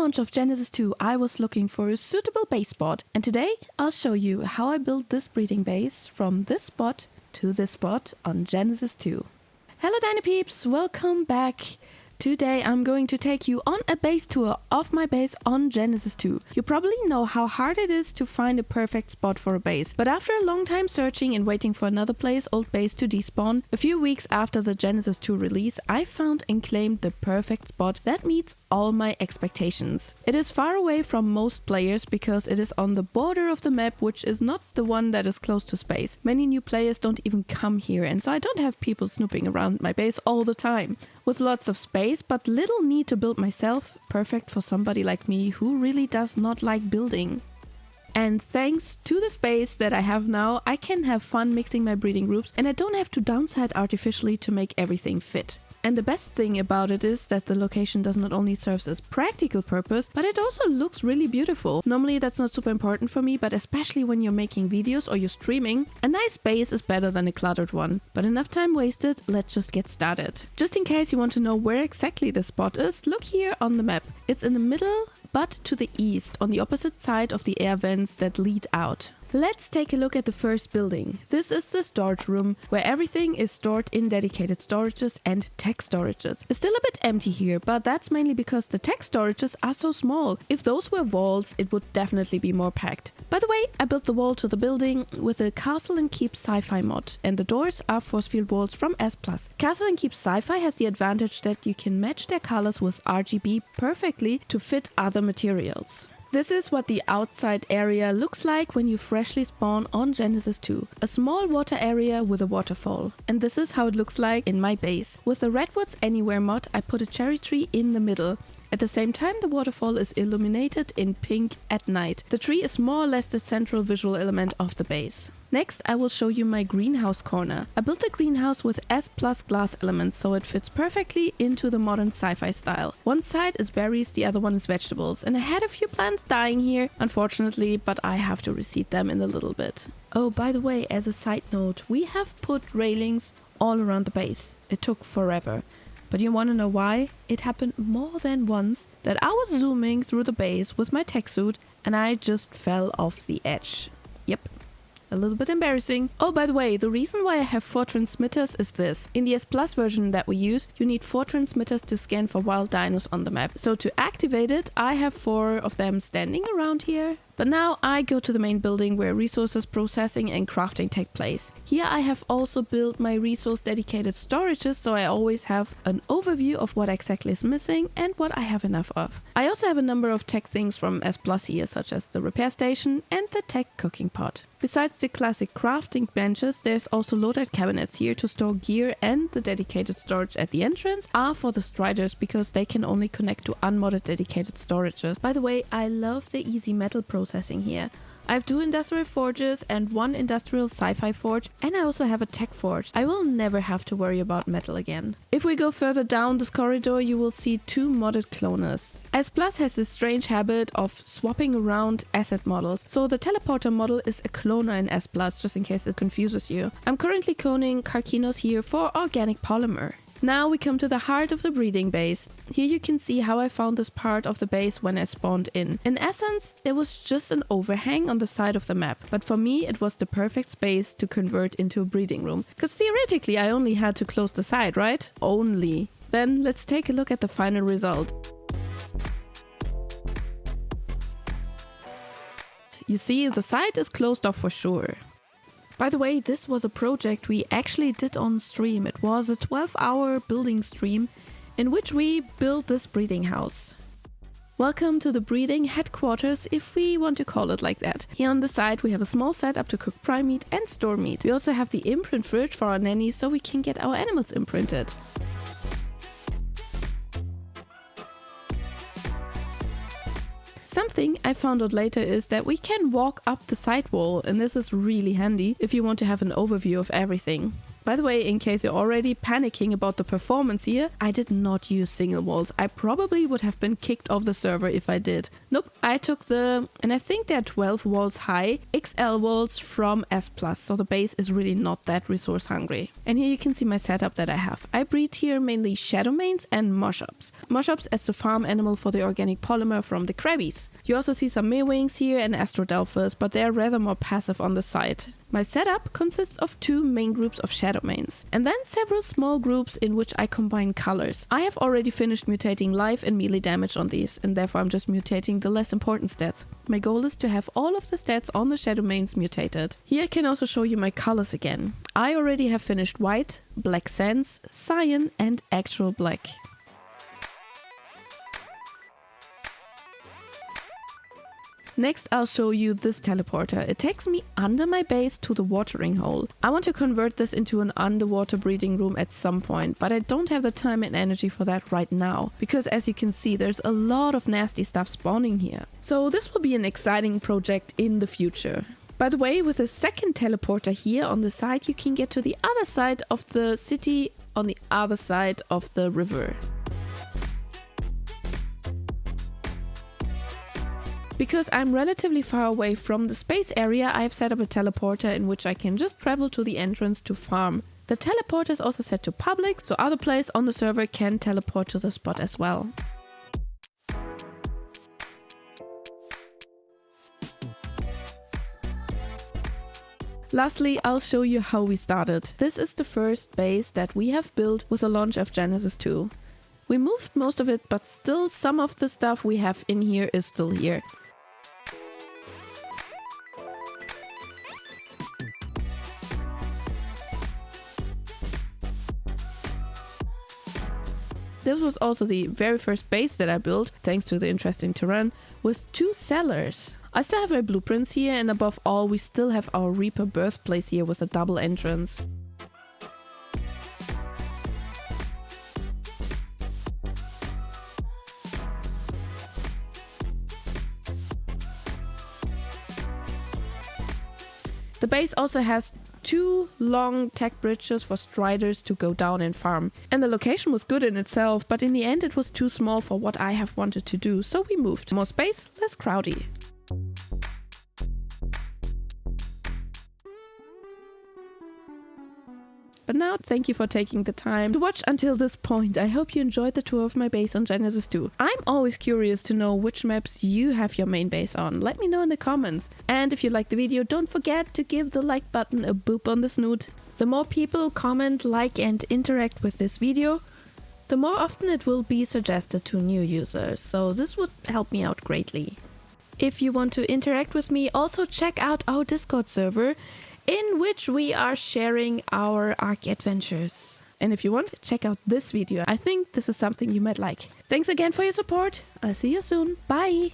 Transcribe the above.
launch of Genesis 2, I was looking for a suitable base spot, and today I'll show you how I built this breeding base from this spot to this spot on Genesis 2. Hello Dino Peeps, welcome back. Today I'm going to take you on a base tour of my base on Genesis 2. You probably know how hard it is to find a perfect spot for a base, but after a long time searching and waiting for another old base to despawn, a few weeks after the Genesis 2 release, I found and claimed the perfect spot that meets all my expectations. It is far away from most players because it is on the border of the map, which is not the one that is close to space. Many new players don't even come here, and so I don't have people snooping around my base all the time. With lots of space, but little need to build myself, perfect for somebody like me who really does not like building. And thanks to the space that I have now, I can have fun mixing my breeding groups, and I don't have to downside artificially to make everything fit. And the best thing about it is that the location does not only serve as practical purpose, but it also looks really beautiful. Normally that's not super important for me, but especially when you're making videos or you're streaming, a nice base is better than a cluttered one. But enough time wasted, let's just get started. Just in case you want to know where exactly the spot is, look here on the map. It's in the middle, but to the east, on the opposite side of the air vents that lead out. Let's take a look at the first building. This is the storage room, where everything is stored in dedicated storages and tech storages. It's still a bit empty here, but that's mainly because the tech storages are so small. If those were walls, it would definitely be more packed. By the way, I built the wall to the building with a Castle and Keep Sci-Fi mod, and the doors are force field walls from S+. Castle and Keep Sci-Fi has the advantage that you can match their colors with RGB perfectly to fit other materials. This is what the outside area looks like when you freshly spawn on Genesis 2. A small water area with a waterfall. And this is how it looks like in my base. With the Redwoods Anywhere mod, I put a cherry tree in the middle. At the same time, the waterfall is illuminated in pink at night. The tree is more or less the central visual element of the base. Next, I will show you my greenhouse corner. I built the greenhouse with S+ glass elements, so it fits perfectly into the modern sci-fi style. One side is berries, the other one is vegetables, and I had a few plants dying here, unfortunately, but I have to reseed them in a little bit. Oh, by the way, as a side note, we have put railings all around the base. It took forever. But you want to know why? It happened more than once that I was zooming through the base with my tech suit and I just fell off the edge. Yep. A little bit embarrassing. Oh, by the way, the reason why I have 4 transmitters is this. In the S+ version that we use, you need 4 transmitters to scan for wild dinos on the map. So to activate it, I have 4 of them standing around here. But now I go to the main building where resources processing and crafting take place. Here I have also built my resource dedicated storages, so I always have an overview of what exactly is missing and what I have enough of. I also have a number of tech things from S+ here, such as the repair station and the tech cooking pot. Besides the classic crafting benches, there's also loadout cabinets here to store gear, and the dedicated storage at the entrance are for the striders because they can only connect to unmodded dedicated storages. By the way, I love the easy metal processing here. I have 2 industrial forges and 1 industrial sci-fi forge, and I also have a tech forge. I will never have to worry about metal again. If we go further down this corridor, you will see 2 modded cloners. S+ has this strange habit of swapping around asset models, so the teleporter model is a cloner in S+, just in case it confuses you. I'm currently cloning Carcinos here for organic polymer. Now we come to the heart of the breeding base. Here you can see how I found this part of the base when I spawned in. In essence, it was just an overhang on the side of the map, but for me it was the perfect space to convert into a breeding room. Because theoretically I only had to close the side, right? Only. Then let's take a look at the final result. You see, the side is closed off for sure. By the way, this was a project we actually did on stream. It was a 12-hour building stream in which we built this breeding house. Welcome to the breeding headquarters, if we want to call it like that. Here on the side we have a small setup to cook prime meat and store meat. We also have the imprint fridge for our nannies so we can get our animals imprinted. Something I found out later is that we can walk up the side wall, and this is really handy if you want to have an overview of everything. By the way, in case you're already panicking about the performance here, I did not use single walls. I probably would have been kicked off the server if I did. Nope, I took and I think they're 12 walls high, XL walls from S+, so the base is really not that resource hungry. And here you can see my setup that I have. I breed here mainly shadowmanes and moshups. Moshups as the farm animal for the organic polymer from the crabbies. You also see some meerwings here and astrodelphers, but they're rather more passive on the side. My setup consists of 2 main groups of shadowmanes, and then several small groups in which I combine colors. I have already finished mutating life and melee damage on these, and therefore I'm just mutating the less important stats. My goal is to have all of the stats on the shadowmanes mutated. Here I can also show you my colors again. I already have finished white, black sands, cyan and actual black. Next, I'll show you this teleporter. It takes me under my base to the watering hole. I want to convert this into an underwater breeding room at some point, but I don't have the time and energy for that right now, because as you can see, there's a lot of nasty stuff spawning here. So this will be an exciting project in the future. By the way, with a second teleporter here on the side, you can get to the other side of the city on the other side of the river. Because I'm relatively far away from the space area, I have set up a teleporter in which I can just travel to the entrance to farm. The teleporter is also set to public, so other players on the server can teleport to the spot as well. Lastly, I'll show you how we started. This is the first base that we have built with the launch of Genesis 2. We moved most of it, but still some of the stuff we have in here is still here. This was also the very first base that I built, thanks to the interesting terrain, with 2 cellars. I still have my blueprints here, and above all we still have our Reaper birthplace here with a double entrance. The base also has 2 long tech bridges for striders to go down and farm. And the location was good in itself, but in the end it was too small for what I have wanted to do, so we moved. More space, less crowdy. But now, thank you for taking the time to watch until this point. I hope you enjoyed the tour of my base on Genesis 2. I'm always curious to know which maps you have your main base on. Let me know in the comments. And if you liked the video, don't forget to give the like button a boop on the snoot. The more people comment, like and interact with this video, the more often it will be suggested to new users. So this would help me out greatly. If you want to interact with me, also check out our Discord server, in which we are sharing our Ark adventures. And if you want, check out this video. I think this is something you might like. Thanks again for your support. I'll see you soon. Bye!